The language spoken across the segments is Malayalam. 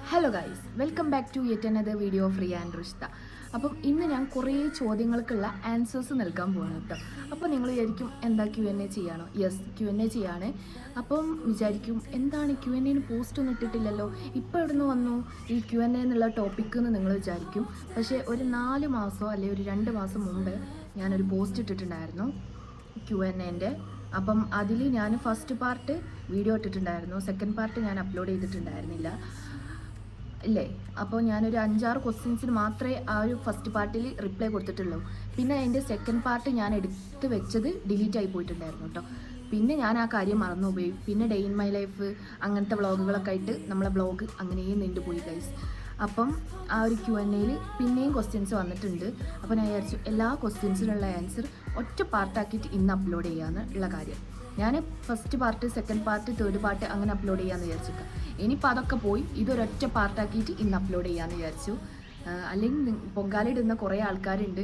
Hello guys, welcome back to yet another video of Riya and Rishta. അപ്പം ഇന്ന് ഞാൻ കുറേ ചോദ്യങ്ങൾക്കുള്ള ആൻസേഴ്സ് നൽകാൻ പോവാണ് കേട്ടോ. അപ്പോൾ നിങ്ങൾ വിചാരിക്കും എന്താ Q&A ചെയ്യാണോ? യെസ്, Q&A ചെയ്യാണ്. അപ്പം വിചാരിക്കും എന്താണ് Q&A പോസ്റ്റ് ഒന്നും ഇട്ടിട്ടില്ലല്ലോ, ഇപ്പോൾ എവിടെ നിന്ന് വന്നു ഈ Q&A എന്നുള്ള ടോപ്പിക്ക് എന്ന് നിങ്ങൾ വിചാരിക്കും. പക്ഷേ ഒരു 4 മാസമോ അല്ലെങ്കിൽ ഒരു 2 മാസം മുമ്പ് ഞാനൊരു പോസ്റ്റ് ഇട്ടിട്ടുണ്ടായിരുന്നു Q&A. അപ്പം അതിൽ ഞാൻ ഫസ്റ്റ് പാർട്ട് വീഡിയോ ഇട്ടിട്ടുണ്ടായിരുന്നു, സെക്കൻഡ് പാർട്ട് ഞാൻ അപ്ലോഡ് ചെയ്തിട്ടുണ്ടായിരുന്നില്ല ഇല്ലേ. അപ്പോൾ ഞാനൊരു 5-6 ക്വസ്റ്റ്യൻസിന് മാത്രമേ ആ ഒരു ഫസ്റ്റ് പാർട്ടിൽ റിപ്ലൈ കൊടുത്തിട്ടുള്ളൂ. പിന്നെ അതിൻ്റെ സെക്കൻഡ് പാർട്ട് ഞാൻ എടുത്ത് വെച്ചത് ഡിലീറ്റ് ആയി പോയിട്ടുണ്ടായിരുന്നു കേട്ടോ. പിന്നെ ഞാൻ ആ കാര്യം മറന്നുപോയി. പിന്നെ ഡേ ഇൻ മൈ ലൈഫ് അങ്ങനത്തെ വ്ളോഗുകളൊക്കെ ആയിട്ട് നമ്മളെ വ്ളോഗ് അങ്ങനെയും നീണ്ടുപോയി ഗൈസ്. അപ്പം ആ ഒരു Q&Aയിൽ പിന്നെയും ക്വസ്റ്റ്യൻസ് വന്നിട്ടുണ്ട്. അപ്പോൾ ഞാൻ വിചാരിച്ചു എല്ലാ ക്വസ്റ്റ്യൻസിനുള്ള ആൻസർ ഒറ്റ പാർട്ടാക്കിയിട്ട് ഇന്ന് അപ്ലോഡ് ചെയ്യാമെന്നുള്ള കാര്യം. ഞാൻ first part, second part, third part അങ്ങനെ അപ്ലോഡ് ചെയ്യാമെന്ന് വിചാരിച്ചിരിക്കാം. ഇനിയിപ്പോൾ അതൊക്കെ പോയി ഇതൊരൊറ്റ പാർട്ടാക്കിയിട്ട് ഇന്ന് അപ്ലോഡ് ചെയ്യാമെന്ന് വിചാരിച്ചു. അല്ലെങ്കിൽ പൊങ്കാലയിടുന്ന കുറേ ആൾക്കാരുണ്ട്.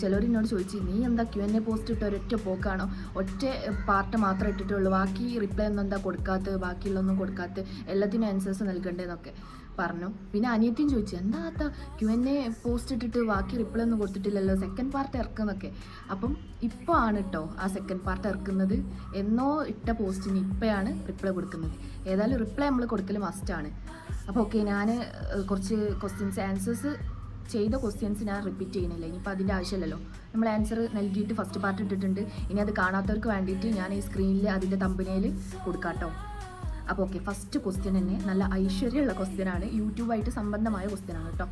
ചിലവരെന്നോട് ചോദിച്ചു, നീ എന്താ Q&A പോസ്റ്റ് ഇട്ട് ഒരൊറ്റ പോക്കാണോ, ഒറ്റ പാർട്ട് മാത്രമേ ഇട്ടിട്ടുള്ളൂ, ബാക്കി റിപ്ലൈ ഒന്നും എന്താ കൊടുക്കാത്തത്, ബാക്കിയുള്ളൊന്നും കൊടുക്കാത്തത്, എല്ലാത്തിനും ആൻസേഴ്സ് നൽകണ്ടേന്നൊക്കെ പറഞ്ഞു. പിന്നെ അനിയത്തിയും ചോദിച്ചു, എന്താ Q&A പോസ്റ്റ് ഇട്ടിട്ട് ബാക്കി റിപ്ലൈ ഒന്നും കൊടുത്തിട്ടില്ലല്ലോ, സെക്കൻഡ് പാർട്ട് ഇറക്കുന്നൊക്കെ. അപ്പം ഇപ്പോൾ ആണ് കേട്ടോ ആ സെക്കൻഡ് പാർട്ട് ഇറക്കുന്നത്. എന്നോ ഇട്ട പോസ്റ്റിന് ഇപ്പോഴാണ് റിപ്ലൈ കൊടുക്കുന്നത്. ഏതായാലും റിപ്ലൈ നമ്മൾ കൊടുക്കൽ മസ്റ്റാണ്. അപ്പോൾ ഓക്കെ, ഞാൻ കുറച്ച് ക്വസ്റ്റ്യൻസ് ആൻസേഴ്സ് ചെയ്ത ക്വസ്റ്റ്യൻസ് ഞാൻ റിപ്പീറ്റ് ചെയ്യുന്നില്ല. ഇനിയിപ്പോൾ അതിൻ്റെ ആവശ്യമില്ലല്ലോ, നമ്മൾ ആൻസർ നൽകിയിട്ട് ഫസ്റ്റ് പാർട്ട് ഇട്ടിട്ടുണ്ട്. ഇനി അത് കാണാത്തവർക്ക് വേണ്ടിയിട്ട് ഞാൻ ഈ സ്ക്രീനിൽ അതിൻ്റെ തമ്പനയിൽ കൊടുക്കാം കേട്ടോ. അപ്പോൾ ഓക്കെ, ഫസ്റ്റ് ക്വസ്റ്റ്യൻ തന്നെ നല്ല ഐശ്വര്യമുള്ള ക്വസ്റ്റ്യനാണ്, യൂട്യൂബായിട്ട് സംബന്ധമായ ക്വസ്റ്റ്യനാണ് കേട്ടോ.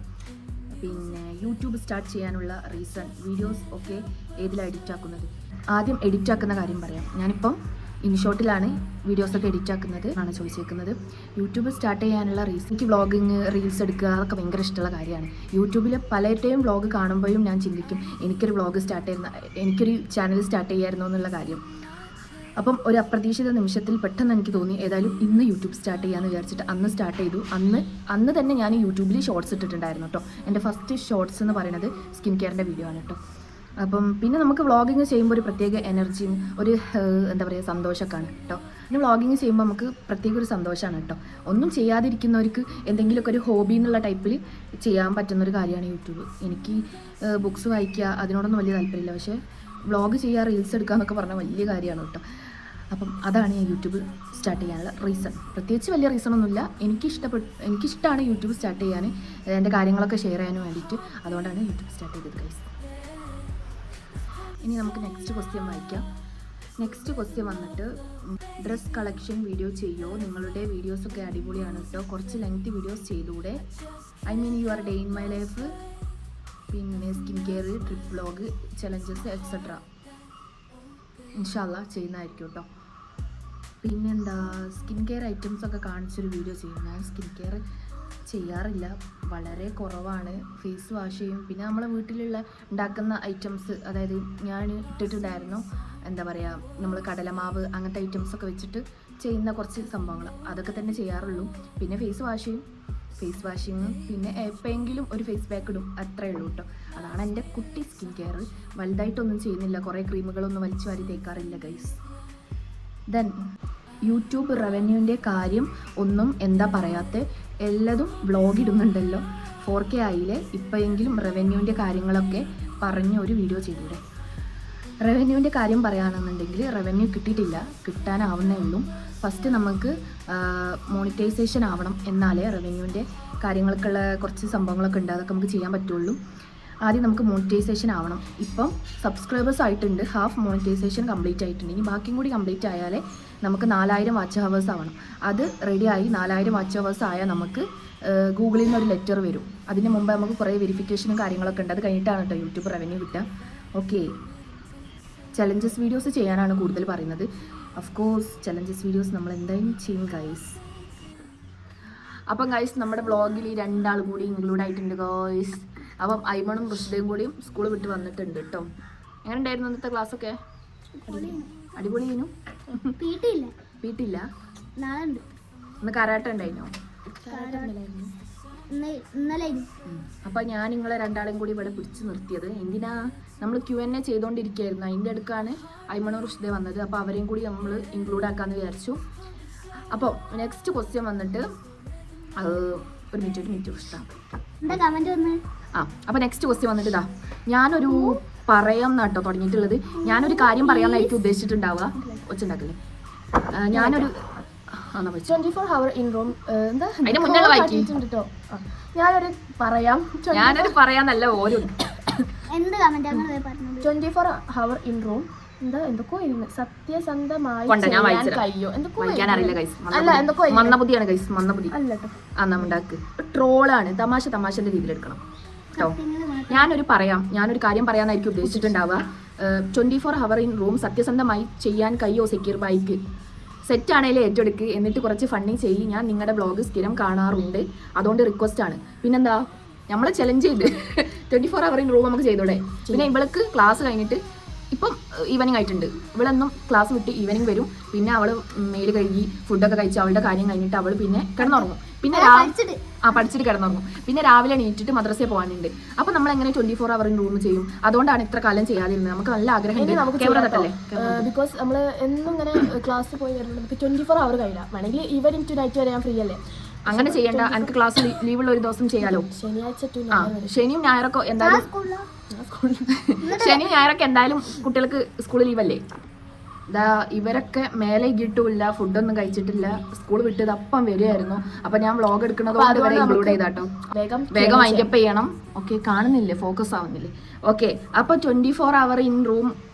പിന്നെ യൂട്യൂബ് സ്റ്റാർട്ട് ചെയ്യാനുള്ള റീസൺ, വീഡിയോസ് ഒക്കെ ഏതിലാണ് എഡിറ്റ് ആക്കുന്നത്? ആദ്യം എഡിറ്റ് ആക്കുന്ന കാര്യം പറയാം. ഞാനിപ്പം ഇൻഷോട്ടിലാണ് വീഡിയോസൊക്കെ എഡിറ്റ് ആക്കുന്നത് ആണ് ചോദിച്ചേക്കുന്നത്. യൂട്യൂബ് സ്റ്റാർട്ട് ചെയ്യാനുള്ള റീസൺ, എനിക്ക് വ്ളോഗിങ്, റീൽസ് എടുക്കുക അതൊക്കെ ഭയങ്കര ഇഷ്ടമുള്ള കാര്യമാണ്. യൂട്യൂബിൽ പലരുടെയും വ്ളോഗ് കാണുമ്പോഴും ഞാൻ ചിന്തിക്കും എനിക്കൊരു വ്ളോഗ് സ്റ്റാർട്ട് ചെയ്യുന്ന, എനിക്കൊരു ചാനൽ സ്റ്റാർട്ട് ചെയ്യാമായിരുന്നു എന്നുള്ള കാര്യം. അപ്പം ഒരു അപ്രതീക്ഷിത നിമിഷത്തിൽ പെട്ടെന്ന് എനിക്ക് തോന്നി ഏതായാലും ഇന്ന് യൂട്യൂബ് സ്റ്റാർട്ട് ചെയ്യാമെന്ന് വിചാരിച്ചിട്ട് അന്ന് സ്റ്റാർട്ട് ചെയ്തു. അന്ന് തന്നെ ഞാൻ യൂട്യൂബിൽ ഷോർട്സ് ഇട്ടിട്ടുണ്ടായിരുന്നു കേട്ടോ. എൻ്റെ ഫസ്റ്റ് ഷോർട്സ് എന്ന് പറയുന്നത് സ്കിൻ കെയറിൻ്റെ വീഡിയോ ആണ് കേട്ടോ. അപ്പം പിന്നെ നമുക്ക് വ്ളോഗിങ് ചെയ്യുമ്പോൾ ഒരു പ്രത്യേക എനർജിയും ഒരു എന്താ പറയുക സന്തോഷമൊക്കെയാണ് കേട്ടോ. പിന്നെ വ്ളോഗിങ് ചെയ്യുമ്പോൾ നമുക്ക് പ്രത്യേക ഒരു സന്തോഷമാണ് കേട്ടോ. ഒന്നും ചെയ്യാതിരിക്കുന്നവർക്ക് എന്തെങ്കിലുമൊക്കെ ഒരു ഹോബി എന്നുള്ള ടൈപ്പിൽ ചെയ്യാൻ പറ്റുന്നൊരു കാര്യമാണ് യൂട്യൂബ്. എനിക്ക് ബുക്സ് വായിക്കുക അതിനോടൊന്നും വലിയ താല്പര്യമില്ല, പക്ഷേ വ്ളോഗ് ചെയ്യുക, റീൽസ് എടുക്കുക എന്നൊക്കെ പറഞ്ഞാൽ വലിയ കാര്യമാണ് കേട്ടോ. അപ്പം അതാണ് ഞാൻ യൂട്യൂബ് സ്റ്റാർട്ട് ചെയ്യാനുള്ള റീസൺ. പ്രത്യേകിച്ച് വലിയ റീസണൊന്നുമില്ല, എനിക്കിഷ്ടമാണ് യൂട്യൂബ് സ്റ്റാർട്ട് ചെയ്യാൻ, എൻ്റെ കാര്യങ്ങളൊക്കെ ഷെയർ ചെയ്യാനും വേണ്ടിയിട്ട്. അതുകൊണ്ടാണ് യൂട്യൂബ് സ്റ്റാർട്ട് ചെയ്തത് ഗൈസ്. ഇനി നമുക്ക് നെക്സ്റ്റ് ക്വസ്റ്റ്യൻ വായിക്കാം. നെക്സ്റ്റ് ക്വസ്റ്റ്യൻ വന്നിട്ട്, ഡ്രസ് കളക്ഷൻ വീഡിയോ ചെയ്യുമോ? നിങ്ങളുടെ വീഡിയോസൊക്കെ അടിപൊളിയാണ് കേട്ടോ, കുറച്ച് ലെങ്തി വീഡിയോസ് ചെയ്തുകൂടെ? I mean your day in my life, പിന്നെ skin care, trip vlog, challenges etcetera. ഇൻഷാ അല്ലാഹ് ചെയ്യുന്നതായിരിക്കും കേട്ടോ. പിന്നെന്താ, സ്കിൻ കെയർ ഐറ്റംസൊക്കെ കാണിച്ചൊരു വീഡിയോ ചെയ്യും. ഞാൻ സ്കിൻ കെയർ ചെയ്യാറില്ല, വളരെ കുറവാണ്. ഫേസ് വാഷ് ചെയ്യും. പിന്നെ നമ്മളെ വീട്ടിലുള്ള ഉണ്ടാക്കുന്ന ഐറ്റംസ്, അതായത് ഞാൻ ഇട്ടിട്ടുണ്ടായിരുന്നു എന്താ പറയുക, നമ്മൾ കടലമാവ് അങ്ങനത്തെ ഐറ്റംസൊക്കെ വെച്ചിട്ട് ചെയ്യുന്ന കുറച്ച് സംഭവങ്ങൾ, അതൊക്കെ തന്നെ ചെയ്യാറുള്ളൂ. പിന്നെ ഫേസ് വാഷിങ്, പിന്നെ എപ്പോഴെങ്കിലും ഒരു ഫേസ് പാക്ക് ഇടും, അത്രയേ ഉള്ളൂ കേട്ടോ. അതാണ് എൻ്റെ കുട്ടി സ്കിൻ കെയർ. വലുതായിട്ടൊന്നും ചെയ്യുന്നില്ല, കുറേ ക്രീമുകളൊന്നും വലിച്ചു വാരി തേക്കാറില്ല ഗൈസ്. ദെൻ യൂട്യൂബ് റവന്യൂവിൻ്റെ കാര്യം ഒന്നും എന്താ പറയാത്ത? എല്ലാതും വ്ളോഗ് ഇടുന്നുണ്ടല്ലോ, 4K ആയില്ലേ, ഇപ്പോഴെങ്കിലും റവന്യൂവിൻ്റെ കാര്യങ്ങളൊക്കെ പറഞ്ഞ ഒരു വീഡിയോ ചെയ്തൂടെ? റവന്യൂവിൻ്റെ കാര്യം പറയുകയാണെന്നുണ്ടെങ്കിൽ റവന്യൂ കിട്ടിയിട്ടില്ല, കിട്ടാനാവുന്നേ ഉള്ളൂ. ഫസ്റ്റ് നമുക്ക് മോണിറ്റൈസേഷൻ ആവണം, എന്നാലേ റവന്യൂവിൻ്റെ കാര്യങ്ങൾക്കുള്ള കുറച്ച് സംഭവങ്ങളൊക്കെ ഉണ്ട്, അതൊക്കെ നമുക്ക് ചെയ്യാൻ പറ്റുള്ളൂ. ആദ്യം നമുക്ക് മോണിറ്റൈസേഷൻ ആവണം. ഇപ്പം സബ്സ്ക്രൈബേഴ്സ് ആയിട്ടുണ്ട്, ഹാഫ് മോണിറ്റൈസേഷൻ കംപ്ലീറ്റ് ആയിട്ടുണ്ട്. ഇനി ബാക്കിയും കൂടി കംപ്ലീറ്റ് ആയാലേ നമുക്ക് 4000 വാച്ച് ഹവേഴ്സ് ആവണം. അത് റെഡിയായി 4000 വാച്ച് ഹവേഴ്സ് ആയാൽ നമുക്ക് ഗൂഗിളിൽ നിന്ന് ഒരു ലെറ്റർ വരും. അതിന് മുമ്പ് നമുക്ക് കുറേ വെരിഫിക്കേഷനും കാര്യങ്ങളൊക്കെ ഉണ്ട്, അത് കഴിഞ്ഞിട്ടാണ് കേട്ടോ യൂട്യൂബ് റവന്യൂ കിട്ടുക. ഓക്കെ, ചലഞ്ചസ് വീഡിയോസ് ചെയ്യാനാണ് കൂടുതൽ പറയുന്നത്. ഓഫ് കോഴ്സ് ചലഞ്ചസ് വീഡിയോസ് നമ്മൾ എന്തായാലും ചെയ്യും ഗൈസ്. അപ്പം ഗൈസ്, നമ്മുടെ വ്ളോഗിൽ 2 ആൾ കൂടി ഇൻക്ലൂഡ് ആയിട്ടുണ്ട് ഗൈസ്. അപ്പം ഐമണും റുഷ്ദയും കൂടിയും സ്കൂൾ വിട്ട് വന്നിട്ടുണ്ട് കേട്ടോ. എങ്ങനെ ഉണ്ടായിരുന്നു ഇന്നത്തെ ക്ലാസ്സൊക്കെ? അടിപൊളിയായിരുന്നു. പീട്ടില്ല, ഇന്ന് കരാട്ട ഉണ്ടായിരുന്നോ? അപ്പം ഞാൻ നിങ്ങളെ 2 ആളെയും കൂടി ഇവിടെ പിടിച്ച് നിർത്തിയത് എന്തിനാ? നമ്മൾ Q&A ചെയ്തുകൊണ്ടിരിക്കുകയായിരുന്നു, അതിൻ്റെ അടുക്കാണ് ഐമണും റുഷ്ദ വന്നത്. അപ്പോൾ അവരെയും കൂടി നമ്മൾ ഇൻക്ലൂഡ് ആക്കാമെന്ന് വിചാരിച്ചു. അപ്പോൾ നെക്സ്റ്റ് ക്വസ്റ്റ്യൻ വന്നിട്ട്, ഒരു മിനിറ്റ് ഉഷ്ത. എന്താ കമന്റ് വന്ന്? അപ്പോൾ നെക്സ്റ്റ് ക്വസ്റ്റ്യൻ വന്നിട്ട് ഇതാ, ഞാനൊരു പറയാം എന്നാട്ടോ തുടങ്ങിയിട്ടുള്ളത്. ഞാനൊരു കാര്യം പറയാമെന്നായിരിക്കും ഉദ്ദേശിച്ചിട്ടുണ്ടാവുക. ഒച്ചുണ്ടാക്കല്ലേ, ഞാനൊരു 24 hour in room. എന്താ അതിന് മുന്നേ വായിക്കും. ഞാനൊരു പറയാന്നല്ല ഓരോ എന്ത് കമന്റ് അങ്ങനെ പറഞ്ഞത്. 24 hour in room എന്താ എന്തൊക്കെ സത്യസന്ധമായി കഴിയോ എന്തൊക്കെ അറിയില്ല ഗൈസ്. അല്ല എന്തൊക്കെ മന്നബുദ്ധിയാണ് ഗൈസ്, മന്നബുദ്ധി. അല്ല കേട്ടോ, നമ്മണ്ടാക്ക് ട്രോളാണ്. തമാശന്റെ രീതിയിൽ എടുക്കണം കേട്ടോ. ഞാനൊരു കാര്യം പറയാനായിരിക്കും ഉദ്ദേശിച്ചിട്ടുണ്ടാവുക. 24 hour in room സത്യസന്ധമായി ചെയ്യാൻ കഴിയോ സെക്യൂർ ബൈക്ക് സെറ്റാണേലും ഏറ്റെടുക്ക്, എന്നിട്ട് കുറച്ച് ഫണ്ണി ചെയ്യും. ഞാൻ നിങ്ങളുടെ ബ്ലോഗ് സ്ഥിരം കാണാറുണ്ട്, അതുകൊണ്ട് റിക്വസ്റ്റ് ആണ്. പിന്നെന്താ, നമ്മളെ ചലഞ്ച് ചെയ്ത് 24 hour in room നമുക്ക് ചെയ്തോടെ. പിന്നെ ഇവൾക്ക് ക്ലാസ് കഴിഞ്ഞിട്ട് ഇപ്പം ഈവനിങ് ആയിട്ടുണ്ട്. ഇവളെന്നും ക്ലാസ് വിട്ട് ഈവനിങ് വരും. പിന്നെ അവൾ മേല് കഴുകി ഫുഡൊക്കെ കഴിച്ച് അവളുടെ കാര്യം കഴിഞ്ഞിട്ട് അവൾ പിന്നെ കിടന്നുറങ്ങും. പിന്നെ പഠിച്ചിട്ട് കിടന്നുറങ്ങും. പിന്നെ രാവിലെ എണീറ്റിട്ട് മദ്രസയിൽ പോകാനുണ്ട്. അപ്പോൾ നമ്മൾ എങ്ങനെ 24 hour in room ചെയ്യും? അതുകൊണ്ടാണ് ഇത്ര കാലം ചെയ്യാതിരുന്നത്. നമുക്ക് നല്ല ആഗ്രഹമുണ്ട്. ബിക്കോസ് നമ്മൾ എന്നും ഇങ്ങനെ ക്ലാസ് പോയി വരുന്നത് നമുക്ക് 24 hour കഴിയില്ല. വേണമെങ്കിൽ ഈവനിങ് ടു നൈറ്റ് വരെ ഞാൻ ഫ്രീ അല്ലേ. അങ്ങനെ ചെയ്യണ്ട, എനിക്ക് ക്ലാസ് ലീവുള്ള ഒരു ദിവസം ചെയ്യാലോ. ശനിയും ഞായറൊക്കെ എന്തായാലും കുട്ടികൾക്ക് സ്കൂൾ ലീവല്ലേ. ഇതാ ഇവരൊക്കെ മേലെ ഇട്ടിട്ടില്ല, ഫുഡൊന്നും കഴിച്ചിട്ടില്ല, സ്കൂൾ വിട്ടത് അപ്പം വരികയായിരുന്നു. അപ്പൊ ഞാൻ വ്ളോഗ് എടുക്കുന്നത് കൊണ്ട് ഇവരെ ഇൻക്ലൂഡ് ചെയ്താട്ടോ. വേഗം വൈൻഡപ്പ് ചെയ്യണം. ഓക്കെ, കാണുന്നില്ലേ, ഫോക്കസ് ആവുന്നില്ലേ? ഓക്കെ, അപ്പൊ 24 hour in room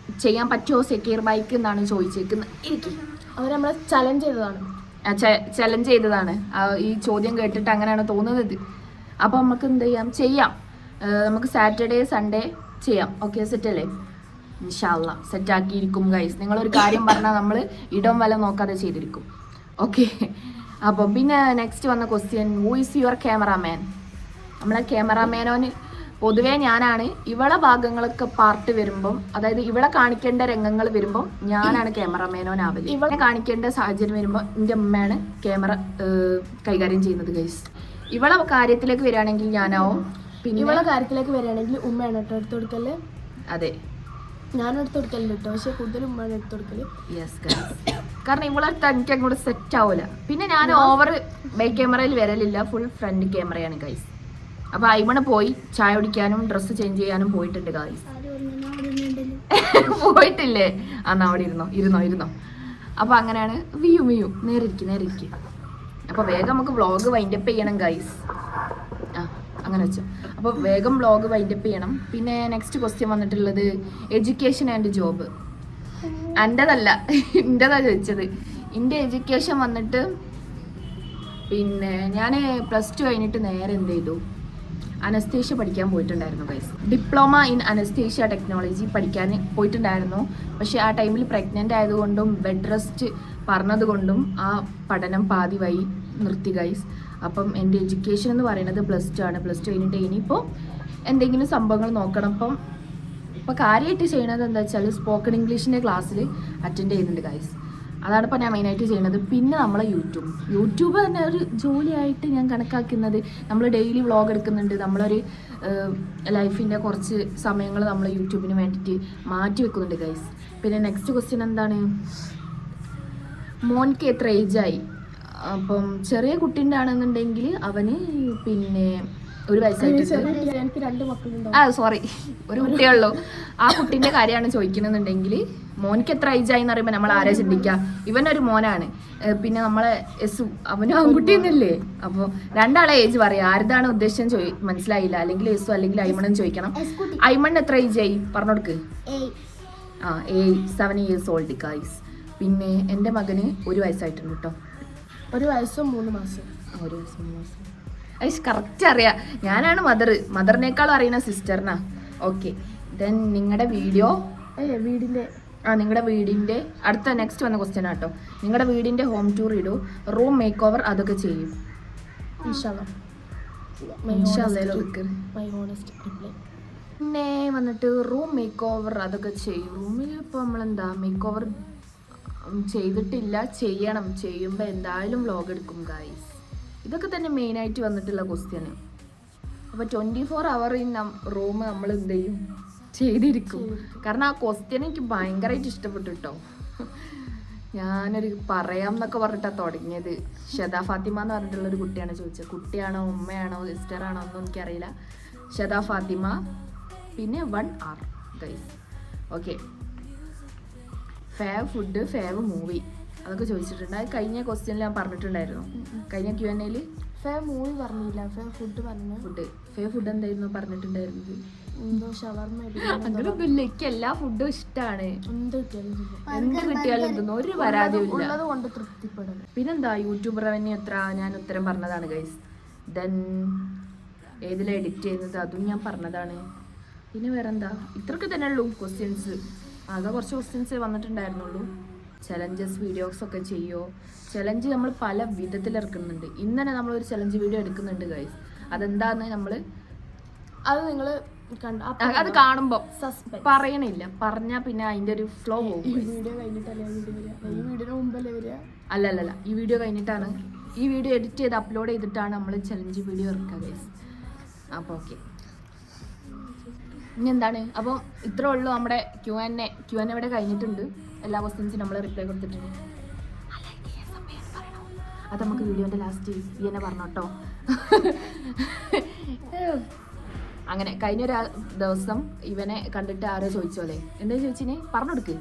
ചെയ്യാൻ പറ്റുമോ സെക്യൂർ ബൈക്ക് എന്നാണ് ചോദിച്ചേക്കുന്നത്. എനിക്ക് അവർ നമ്മളെ ചലഞ്ച് ചെയ്തതാണ്. ഈ ചോദ്യം കേട്ടിട്ട് അങ്ങനെയാണ് തോന്നുന്നത്. അപ്പോൾ നമുക്ക് എന്ത് ചെയ്യാം. നമുക്ക് സാറ്റർഡേ സൺഡേ ചെയ്യാം. ഓക്കെ, സെറ്റല്ലേ? ഇൻഷാല്ലാ സെറ്റാക്കിയിരിക്കും ഗൈസ്. നിങ്ങളൊരു കാര്യം പറഞ്ഞാൽ നമ്മൾ ഇടം വല നോക്കാതെ ചെയ്തിരിക്കും. ഓക്കെ, അപ്പോൾ പിന്നെ നെക്സ്റ്റ് വന്ന question, who is your cameraman? നമ്മളെ ക്യാമറാമാനോന് പൊതുവേ ഞാനാണ്. ഇവളെ ഭാഗങ്ങളൊക്കെ പാർട്ട് വരുമ്പം, അതായത് ഇവളെ കാണിക്കേണ്ട രംഗങ്ങൾ വരുമ്പം ഞാനാണ് ക്യാമറാമാനോനാവല്. ഇവളെ കാണിക്കേണ്ട സാഹചര്യം വരുമ്പോൾ എൻ്റെ അമ്മയാണ് ക്യാമറ കൈകാര്യം ചെയ്യുന്നത് ഗൈസ്. ഇവളെ കാര്യത്തിലേക്ക് വരികയാണെങ്കിൽ ഞാനാവും. പിന്നെ ഇവളെ കാര്യത്തിലേക്ക് വരികയാണെങ്കിൽ ഉമ്മയാണ് കേട്ടോ എടുത്തു കൊടുക്കല്. അതെ, ഞാൻ എടുത്തു കൊടുക്കലുണ്ട് കേട്ടോ, പക്ഷെ കൂടുതലും ഉമ്മയാണ് എടുത്തു കൊടുക്കല്. യെസ് ഗൈസ്, കാരണം ഇവളടുത്ത് എനിക്ക് അങ്ങോട്ട് സെറ്റ് ആവില്ല. പിന്നെ ഞാൻ ഓവർ ബാക്ക് ക്യാമറയിൽ വരലില്ല, ഫുൾ ഫ്രണ്ട് ക്യാമറയാണ് ഗൈസ്. അപ്പൊ അയിമണ് പോയി ചായ കുടിക്കാനും ഡ്രസ്സ് ചേഞ്ച് ചെയ്യാനും പോയിട്ടുണ്ട് ഗൈസ്. പോയിട്ടില്ലേ? എന്നാ അവിടെ ഇരുന്നോ. അപ്പൊ അങ്ങനെയാണ്. വിയു നേരെ ഇരിക്കും. അപ്പൊ വേഗം നമുക്ക് വ്ളോഗ് വൈൻഡപ്പ് ചെയ്യണം ഗൈസ്. അങ്ങനെ വെച്ചു. അപ്പോൾ വേഗം വ്ളോഗ് വൈൻഡപ്പ് ചെയ്യണം. പിന്നെ നെക്സ്റ്റ് ക്വസ്റ്റ്യൻ വന്നിട്ടുള്ളത് എഡ്യൂക്കേഷൻ ആൻഡ് ജോബ്. എൻ്റെതാ ചോദിച്ചത്. എൻ്റെ എഡ്യൂക്കേഷൻ വന്നിട്ട് പിന്നെ ഞാൻ +2 കഴിഞ്ഞിട്ട് നേരെ എന്ത് ചെയ്തു, അനസ്തേഷ്യ പഠിക്കാൻ പോയിട്ടുണ്ടായിരുന്നു guys. Diploma in anaesthesia technology പഠിക്കാൻ പോയിട്ടുണ്ടായിരുന്നു. പക്ഷെ ആ ടൈമിൽ പ്രഗ്നൻ്റ് ആയതുകൊണ്ടും ബെഡ് റെസ്റ്റ് പറഞ്ഞതുകൊണ്ടും ആ പഠനം പാതി വഴി നിർത്തി ഗൈസ്. അപ്പം എൻ്റെ എഡ്യൂക്കേഷൻ എന്ന് പറയുന്നത് +2 ആണ്. +2 കഴിഞ്ഞിട്ട് ഇനിയിപ്പോൾ എന്തെങ്കിലും സംഭവങ്ങൾ നോക്കണം. ഇപ്പോൾ കാര്യമായിട്ട് ചെയ്യണത് എന്താ വെച്ചാൽ സ്പോക്കൺ ഇംഗ്ലീഷിൻ്റെ ക്ലാസ്സിൽ അറ്റൻഡ് ചെയ്യുന്നുണ്ട് ഗൈസ്. അതാണ് ഇപ്പോൾ ഞാൻ മെയിനായിട്ട് ചെയ്യുന്നത്. പിന്നെ നമ്മളെ യൂട്യൂബ് തന്നെ ഒരു ജോലിയായിട്ട് ഞാൻ കണക്കാക്കുന്നത്. നമ്മൾ ഡെയിലി വ്ളോഗ് എടുക്കുന്നുണ്ട്. നമ്മളൊരു ലൈഫിൻ്റെ കുറച്ച് സമയങ്ങൾ നമ്മൾ യൂട്യൂബിന് വേണ്ടിയിട്ട് മാറ്റി വെക്കുന്നുണ്ട് ഗൈസ്. പിന്നെ നെക്സ്റ്റ് ക്വസ്റ്റ്യൻ എന്താണ്, മോൻക്ക് എത്ര ഏജായി? അപ്പം ചെറിയ കുട്ടീൻ്റെ ആണെന്നുണ്ടെങ്കിൽ അവന് പിന്നെ 1 വയസ്സായിട്ട്. എനിക്ക് 2 മക്കളുണ്ട്. സോറി, ഒരു കുട്ടിയുള്ളൂ. ആ കുട്ടീൻ്റെ കാര്യമാണ് ചോദിക്കുന്നുണ്ടെങ്കിൽ മോനിക്ക് എത്ര ഏജായി എന്ന് പറയുമ്പോൾ നമ്മൾ ആരാ ചിന്തിക്കുക? ഇവനൊരു മോനാണ്. പിന്നെ നമ്മളെ എസു അവനും ആൺകുട്ടിയെന്നല്ലേ. അപ്പോൾ രണ്ടാളെ ഏജ് പറയാം. ആരുതാണ് ഉദ്ദേശം മനസ്സിലായില്ല. അല്ലെങ്കിൽ എസു അല്ലെങ്കിൽ ഐമണെന്ന് ചോദിക്കണം. ഐമൺ എത്ര ഏജായി പറഞ്ഞോടുക്ക്? 7 years old ഗൈസ്. പിന്നെ എൻ്റെ മകന് 1 വയസ്സായിട്ടുണ്ട് കേട്ടോ. 1 വയസ്സും 3 മാസം. 1 വയസ്സും 3 മാസം. അത് കറക്റ്റ് അറിയാം. ഞാനാണ് മദറിനേക്കാളും അറിയുന്ന സിസ്റ്ററിനാ. ഓക്കെ, ദെൻ നിങ്ങളുടെ നിങ്ങളുടെ വീടിൻ്റെ അടുത്ത നെക്സ്റ്റ് വന്ന ക്വസ്റ്റ്യൻ ആട്ടോ. നിങ്ങളുടെ വീടിൻ്റെ ഹോം ടൂർ ഇടൂ, റൂം മേക്ക് ഓവർ അതൊക്കെ ചെയ്യും. പിന്നെ വന്നിട്ട് റൂം മേക്ക് ഓവർ അതൊക്കെ ചെയ്യും. റൂമിൽ ഇപ്പോൾ നമ്മളെന്താ മേക്ക് ഓവർ ചെയ്തിട്ടില്ല, ചെയ്യുമ്പോൾ എന്തായാലും വ്ളോഗ് എടുക്കും ഗൈസ്. ഇതൊക്കെ തന്നെ മെയിനായിട്ട് വന്നിട്ടുള്ള ക്വസ്റ്റ്യന്. അപ്പോൾ 24 hour ഇൻ റൂം നമ്മൾ എന്ത് ചെയ്യും, ചെയ്തിരിക്കും. കാരണം ആ ക്വസ്റ്റ്യൻ എനിക്ക് ഭയങ്കരമായിട്ട് ഇഷ്ടപ്പെട്ടു കേട്ടോ. ഞാനൊരു പറയാം എന്നൊക്കെ പറഞ്ഞിട്ടാണ് തുടങ്ങിയത്. ഷദ ഫാത്തിമ എന്ന് പറഞ്ഞിട്ടുള്ളൊരു കുട്ടിയാണ് ചോദിച്ചത്. കുട്ടിയാണോ ഉമ്മയാണോ സിസ്റ്ററാണോ ഒന്നും എനിക്കറിയില്ല. ഷദ ഫാത്തിമ, പിന്നെ 1R guys. Okay, fave food, fave movie അതൊക്കെ ചോദിച്ചിട്ടുണ്ട്. അത് കഴിഞ്ഞ ക്വസ്റ്റ്യനിൽ ഞാൻ പറഞ്ഞിട്ടുണ്ടായിരുന്നു. കഴിഞ്ഞ Q&Aയിൽ ഫേവ് മൂവി പറഞ്ഞില്ല, ഫേവ് ഫുഡ് പറഞ്ഞു. ഫേവ് ഫുഡ് എന്തായിരുന്നു പറഞ്ഞിട്ടുണ്ടായിരുന്നത്? എന്തോ ഷവർമ. അങ്ങനൊന്നുമില്ല, എനിക്ക് എല്ലാ ഫുഡും ഇഷ്ടമാണ്. എന്ത് കിട്ടിയാലും എന്തൊന്നും ഒരു പരാതിയും ഇല്ല. ഉള്ളത് കൊണ്ട് തൃപ്തിപ്പെടുന്നു. പിന്നെന്താ യൂട്യൂബ് റവന്യൂ എത്ര, ഞാൻ ഉത്തരം പറഞ്ഞതാണ് ഗൈസ്. ദെൻ ഏതിലാണ് എഡിറ്റ് ചെയ്യുന്നത് അതും ഞാൻ പറഞ്ഞതാണ്. പിന്നെ വേറെന്താ, ഇത്രയൊക്കെ തന്നെ ഉള്ളൂ ക്വസ്റ്റ്യൻസ്. ആകെ കുറച്ച് ക്വസ്റ്റ്യൻസ് വന്നിട്ടുണ്ടായിരുന്നുള്ളൂ. ചലഞ്ചസ് വീഡിയോസ് ഒക്കെ ചെയ്യുമോ? ചലഞ്ച് നമ്മൾ പല വിധത്തിൽ ഇറക്കുന്നുണ്ട്. ഇന്നലെ നമ്മളൊരു ചലഞ്ച് വീഡിയോ എടുക്കുന്നുണ്ട് ഗൈസ്. അതെന്താന്ന് നമ്മൾ അത് നിങ്ങൾ അത് കാണുമ്പോൾ പറയണില്ല, പറഞ്ഞാൽ പിന്നെ അതിൻ്റെ ഒരു ഫ്ലോ പോകും. വീഡിയോ കഴിഞ്ഞിട്ടല്ലേ വരിക? ഈ വീഡിയോയുടെ മുമ്പല്ലേ വരിക? അല്ലല്ല, ഈ വീഡിയോ കഴിഞ്ഞിട്ടാണ്. ഈ വീഡിയോ എഡിറ്റ് ചെയ്ത് അപ്ലോഡ് ചെയ്തിട്ടാണ് നമ്മൾ ചലഞ്ച് വീഡിയോ ഇറക്കുക ഗൈസ്. അപ്പോൾ ഓക്കെ, ഇനി എന്താണ്? അപ്പം ഇത്രേ ഉള്ളൂ നമ്മുടെ Q&A ഇവിടെ കഴിഞ്ഞിട്ടുണ്ട്. എല്ലാ ക്വസ്റ്റ്യൻസിനും നമ്മൾ റിപ്ലൈ കൊടുത്തിട്ടുണ്ട്. അത് നമുക്ക് വീഡിയോൻ്റെ ലാസ്റ്റ് ഈ തന്നെ പറഞ്ഞോട്ടോ. അങ്ങനെ കഴിഞ്ഞൊരു ദിവസം ഇവനെ കണ്ടിട്ട് ആരോ ചോദിച്ചോലെ, എന്താ ചോദിച്ചിനെ പറഞ്ഞു കൊടുക്ക്.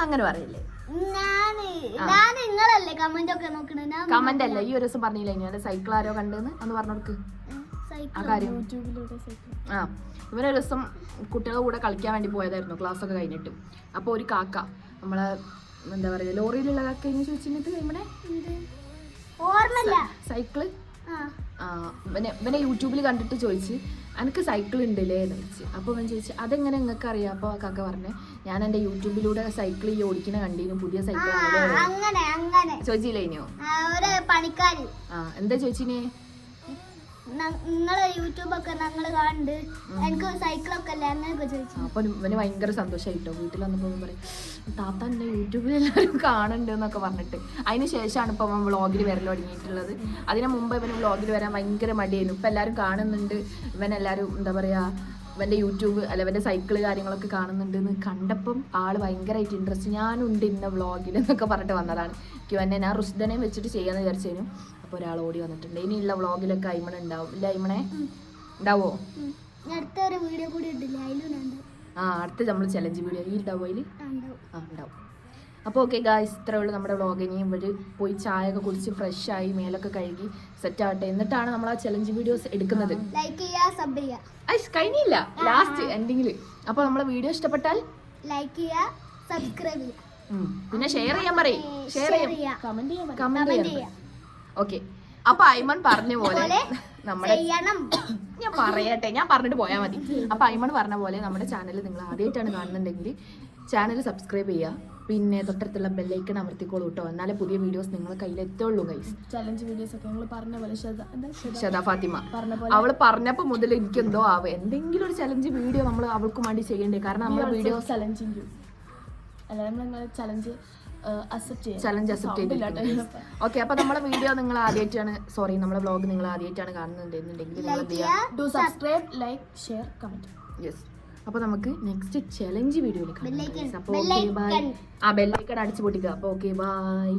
അങ്ങനെ പറയില്ലേ, കമന്റ് അല്ല. ഈ ഒരു ദിവസം പറഞ്ഞില്ലേ ഞാൻ സൈക്കിൾ ആരോ കണ്ടെന്ന് ഒന്ന് പറഞ്ഞു കൊടുക്ക് ആ കാര്യം. ഇവനൊരു ദിവസം കുട്ടികളുടെ കൂടെ കളിക്കാൻ വേണ്ടി പോയതായിരുന്നു, ക്ലാസ് ഒക്കെ കഴിഞ്ഞിട്ട്. അപ്പോൾ ഒരു കാക്ക, നമ്മളെ എന്താ പറയുക, ലോറിയിലുള്ള കാക്ക എന്ന് ചോദിച്ചിട്ട് ഇവിടെ സൈക്കിള് ഇവനെ യൂട്യൂബിൽ കണ്ടിട്ട് ചോദിച്ച്, എനിക്ക് സൈക്കിൾ ഉണ്ടല്ലേ എന്ന് ചോദിച്ചു. അപ്പോൾ അവൻ ചോദിച്ചു, അതെങ്ങനെ നിങ്ങൾക്ക് അറിയാം? അപ്പോൾ കാക്ക പറഞ്ഞേ, ഞാൻ എൻ്റെ യൂട്യൂബിലൂടെ സൈക്കിൾ ഈ ഓടിക്കുന്ന കണ്ടീനും, പുതിയ സൈക്കിൾ ചോദിച്ചില്ലേ ഇനിയോ? പണിക്കാരി എന്താ ചോദിച്ചിനെ? നിങ്ങളെ യൂട്യൂബൊക്കെ ഞങ്ങള് കണ്ട് എനിക്ക് സൈക്കിളൊക്കെ അല്ലേ അങ്ങനെയൊക്കെ ചോദിച്ചു. അപ്പൊ ഇവന് ഭയങ്കര സന്തോഷമായിട്ടോ. വീട്ടിൽ വന്നപ്പോൾ പറയും, താത്ത എന്നെ യൂട്യൂബിൽ എല്ലാവരും കാണുന്നുണ്ട് എന്നൊക്കെ പറഞ്ഞിട്ട്. അതിന് ശേഷമാണ് ഇപ്പൊ അവൻ വ്ളോഗിൽ വരൽ തുടങ്ങിയിട്ടുള്ളത്. അതിന് മുമ്പ് ഇവന് വ്ളോഗിൽ വരാൻ ഭയങ്കര മടിയായിരുന്നു. ഇപ്പൊ എല്ലാവരും കാണുന്നുണ്ട്. ഇവനെല്ലാവരും എന്താ പറയാ, ഇവന്റെ യൂട്യൂബ് അല്ല ഇവന്റെ സൈക്കിള് കാര്യങ്ങളൊക്കെ കാണുന്നുണ്ട് എന്ന് കണ്ടപ്പം ആള് ഭയങ്കരമായിട്ട് ഇൻട്രസ്റ്റ്, ഞാനുണ്ട് ഇന്ന വ്ളോഗിൽ എന്നൊക്കെ പറഞ്ഞിട്ട് വന്നതാണ്. Q&A ഞാൻ റുഷ്ദനെയും വെച്ചിട്ട് ചെയ്യാന്ന് വിചാരിച്ചതിനും അപ്പോൾ ഒരാൾ ഓടി വന്നിട്ടുണ്ട്. ഇനിയുള്ള വ്ളോഗിലൊക്കെ അയ്മണ ഉണ്ടാവും. ഇല്ല അയ്മണെ ഉണ്ടാവോ? അടുത്തൊരു വീഡിയോ കൂടി ഇട്ടില്ലേ, അടുത്ത നമ്മൾ ചലഞ്ച് വീഡിയോ ഈ ഉണ്ടാവോ? അതിൽ ഉണ്ടാവും. അപ്പോൾ ഓക്കെ ഗായ്സ്, ഇത്രേ ഉള്ളൂ നമ്മുടെ വ്ളോഗ്. ഇനി ഇവര് പോയി ചായ ഒക്കെ കുടിച്ച് ഫ്രഷ് ആയി മേലൊക്കെ കഴുകി സെറ്റ് ആവട്ടെ, എന്നിട്ടാണ് നമ്മൾ ആ ചലഞ്ച് വീഡിയോസ് എടുക്കുന്നത്. കഴിഞ്ഞില്ല, ലാസ്റ്റ് എൻഡിങ്ങിൽ. അപ്പോൾ നമ്മളെ വീഡിയോ ഇഷ്ടപ്പെട്ടാൽ ലൈക്ക് ചെയ്യുക, സബ്സ്ക്രൈബ് ചെയ്യുക, പിന്നെ ഷെയർ ചെയ്യാൻ പറയും, ഷെയർ ചെയ്യാം, കമന്റ് ചെയ്യാം. ഓക്കെ, അപ്പൊ ഐമൺ പറഞ്ഞ പോലെ നമ്മുടെ ഞാൻ പറയട്ടെ, ഞാൻ പറഞ്ഞിട്ട് പോയാൽ മതി. അപ്പൊ ഐമൺ പറഞ്ഞ പോലെ നമ്മുടെ ചാനൽ നിങ്ങൾ ആദ്യമായിട്ടാണ് കാണുന്നുണ്ടെങ്കിൽ ചാനൽ സബ്സ്ക്രൈബ് ചെയ്യുക, പിന്നെ തൊട്ടടുത്തുള്ള ബെല്ലൈക്കൺ അമർത്തിക്കോളൂ കേട്ടോ. എന്നാലേ പുതിയ വീഡിയോസ് നിങ്ങളെ കയ്യിലെത്തുള്ളൂ ഗൈസ്. ചലഞ്ച് വീഡിയോസ് ഒക്കെ നിങ്ങൾ പറഞ്ഞ പോലെ ഷദ ഫാത്തിമ അവള് പറഞ്ഞപ്പോ മുതൽ എനിക്ക് എന്തോ എന്തെങ്കിലും ഒരു ചലഞ്ച് വീഡിയോ നമ്മൾ അവൾക്ക് വേണ്ടി ചെയ്യണ്ടേ. കാരണം നമ്മുടെ വീഡിയോ ചലഞ്ച് ചലഞ്ച് അക്സെപ്റ്റ് ചെയ്തിട്ടുണ്ട്. ഓക്കെ, അപ്പൊ നമ്മളെ വീഡിയോ നിങ്ങൾ ആദ്യമായിട്ടാണ്, നമ്മളെ വ്ളോഗ് നിങ്ങൾ ആദ്യമായിട്ടാണ് കാണുന്നുണ്ടെന്നുണ്ടെങ്കിൽ subscribe, like, share, comment. Yes, അപ്പൊ നമുക്ക് നെക്സ്റ്റ് ചലഞ്ച് വീഡിയോയിൽ കാണാം. അപ്പൊ ബെല്ലൈക്കൺ അടിച്ചു പൊട്ടിക്കുക. അപ്പൊ ഓക്കെ, ബൈ.